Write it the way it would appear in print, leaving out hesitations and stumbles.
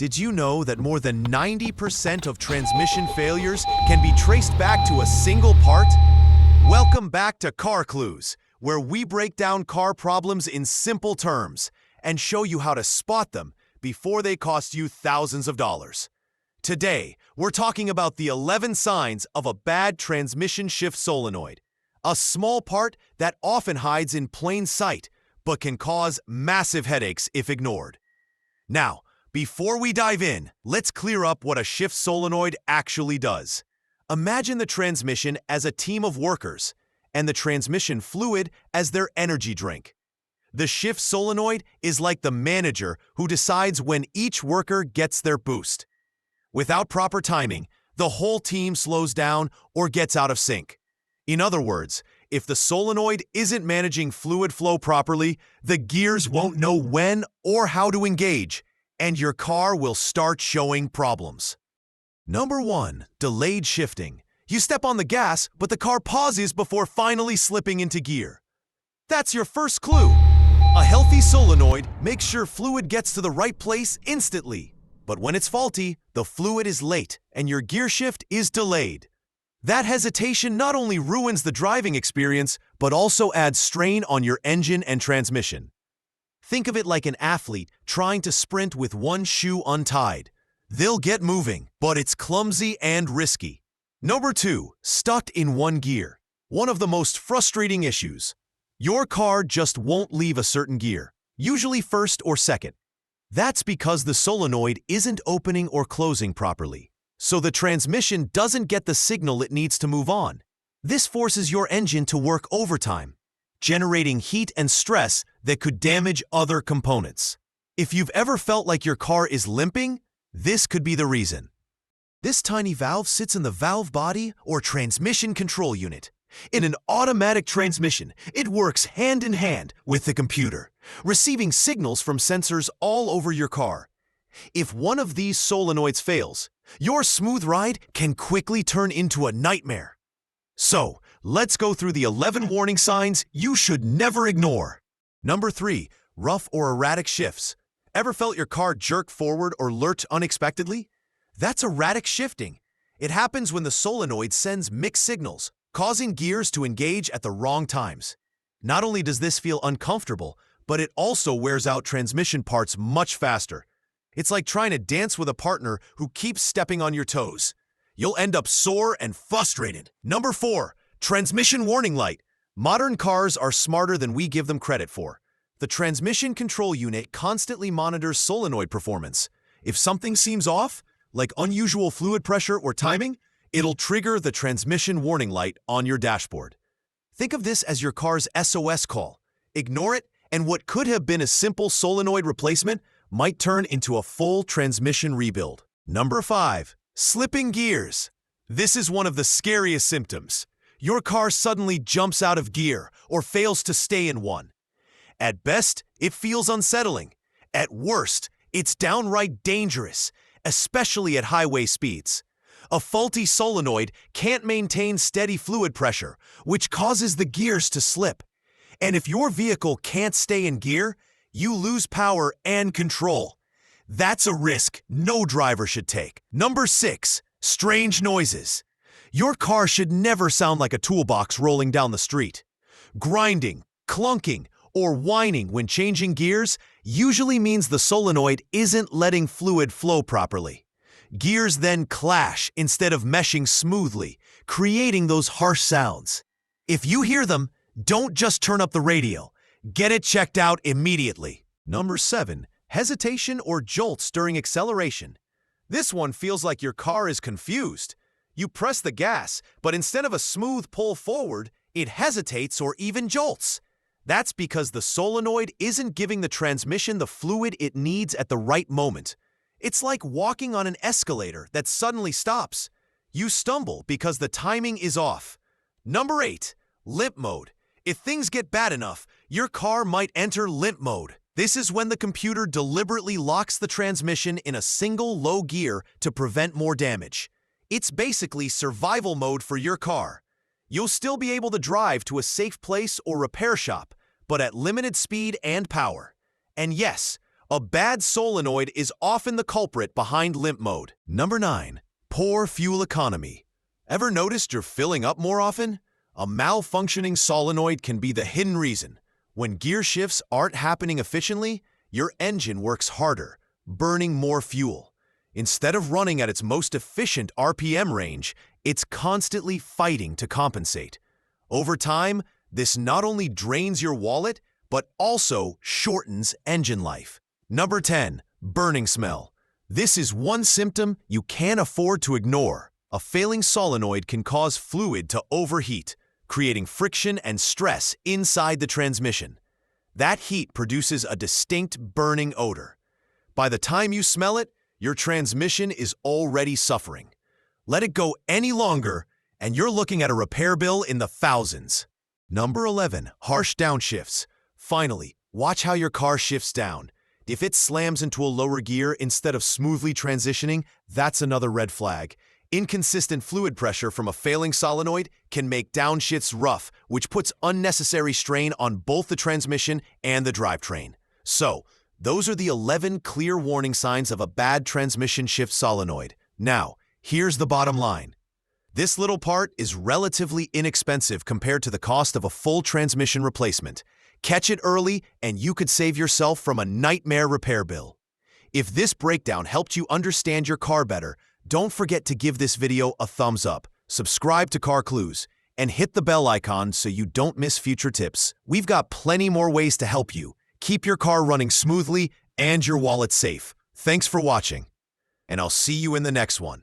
Did you know that more than 90% of transmission failures can be traced back to a single part? Welcome back to Car Clues, where we break down car problems in simple terms and show you how to spot them before they cost you thousands of dollars. Today, we're talking about the 11 signs of a bad transmission shift solenoid, a small part that often hides in plain sight but can cause massive headaches if ignored. Now, before we dive in, let's clear up what a shift solenoid actually does. Imagine the transmission as a team of workers, and the transmission fluid as their energy drink. The shift solenoid is like the manager who decides when each worker gets their boost. Without proper timing, the whole team slows down or gets out of sync. In other words, if the solenoid isn't managing fluid flow properly, the gears won't know when or how to engage, and your car will start showing problems. Number 1. Delayed shifting. You step on the gas, but the car pauses before finally slipping into gear. That's your first clue. A healthy solenoid makes sure fluid gets to the right place instantly. But when it's faulty, the fluid is late and your gear shift is delayed. That hesitation not only ruins the driving experience, but also adds strain on your engine and transmission. Think of it like an athlete trying to sprint with one shoe untied. They'll get moving, but it's clumsy and risky. Number 2. Stuck in one gear. One of the most frustrating issues. Your car just won't leave a certain gear, usually first or second. That's because the solenoid isn't opening or closing properly, so the transmission doesn't get the signal it needs to move on. This forces your engine to work overtime, generating heat and stress that could damage other components. If you've ever felt like your car is limping, this could be the reason. This tiny valve sits in the valve body or transmission control unit. In an automatic transmission, it works hand in hand with the computer, receiving signals from sensors all over your car. If one of these solenoids fails, your smooth ride can quickly turn into a nightmare. So, let's go through the 11 warning signs you should never ignore. Number 3. Rough or erratic shifts. Ever felt your car jerk forward or lurch unexpectedly? That's erratic shifting. It happens when the solenoid sends mixed signals, causing gears to engage at the wrong times. Not only does this feel uncomfortable, but it also wears out transmission parts much faster. It's like trying to dance with a partner who keeps stepping on your toes. You'll end up sore and frustrated. Number 4. Transmission warning light. Modern cars are smarter than we give them credit for. The transmission control unit constantly monitors solenoid performance. If something seems off, like unusual fluid pressure or timing, it'll trigger the transmission warning light on your dashboard. Think of this as your car's SOS call. Ignore it, and what could have been a simple solenoid replacement might turn into a full transmission rebuild. Number 5. Slipping gears. This is one of the scariest symptoms. Your car suddenly jumps out of gear or fails to stay in one. At best, it feels unsettling. At worst, it's downright dangerous, especially at highway speeds. A faulty solenoid can't maintain steady fluid pressure, which causes the gears to slip. And if your vehicle can't stay in gear, you lose power and control. That's a risk no driver should take. Number 6. Strange noises. Your car should never sound like a toolbox rolling down the street. Grinding, clunking, or whining when changing gears usually means the solenoid isn't letting fluid flow properly. Gears then clash instead of meshing smoothly, creating those harsh sounds. If you hear them, don't just turn up the radio. Get it checked out immediately. Number 7. Hesitation or jolts during acceleration. This one feels like your car is confused. You press the gas, but instead of a smooth pull forward, it hesitates or even jolts. That's because the solenoid isn't giving the transmission the fluid it needs at the right moment. It's like walking on an escalator that suddenly stops. You stumble because the timing is off. Number 8. Limp mode. If things get bad enough, your car might enter limp mode. This is when the computer deliberately locks the transmission in a single low gear to prevent more damage. It's basically survival mode for your car. You'll still be able to drive to a safe place or repair shop, but at limited speed and power. And yes, A bad solenoid is often the culprit behind limp mode. Number 9. Poor fuel economy. Ever noticed you're filling up more often? A malfunctioning solenoid can be the hidden reason. When gear shifts aren't happening efficiently, your engine works harder, burning more fuel. Instead of running at its most efficient RPM range, it's constantly fighting to compensate. Over time, this not only drains your wallet, but also shortens engine life. Number 10. Burning smell. This is one symptom you can't afford to ignore. A failing solenoid can cause fluid to overheat, creating friction and stress inside the transmission. That heat produces a distinct burning odor. By the time you smell it, your transmission is already suffering. Let it go any longer, and you're looking at a repair bill in the thousands. Number 11. Harsh downshifts. Finally, watch how your car shifts down. If it slams into a lower gear instead of smoothly transitioning, that's another red flag. Inconsistent fluid pressure from a failing solenoid can make downshifts rough, which puts unnecessary strain on both the transmission and the drivetrain. So, those are the 11 clear warning signs of a bad transmission shift solenoid. Now, here's the bottom line. This little part is relatively inexpensive compared to the cost of a full transmission replacement. Catch it early, and you could save yourself from a nightmare repair bill. If this breakdown helped you understand your car better, don't forget to give this video a thumbs up, subscribe to Car Clues, and hit the bell icon so you don't miss future tips. We've got plenty more ways to help you. Keep your car running smoothly and your wallet safe. Thanks for watching, and I'll see you in the next one.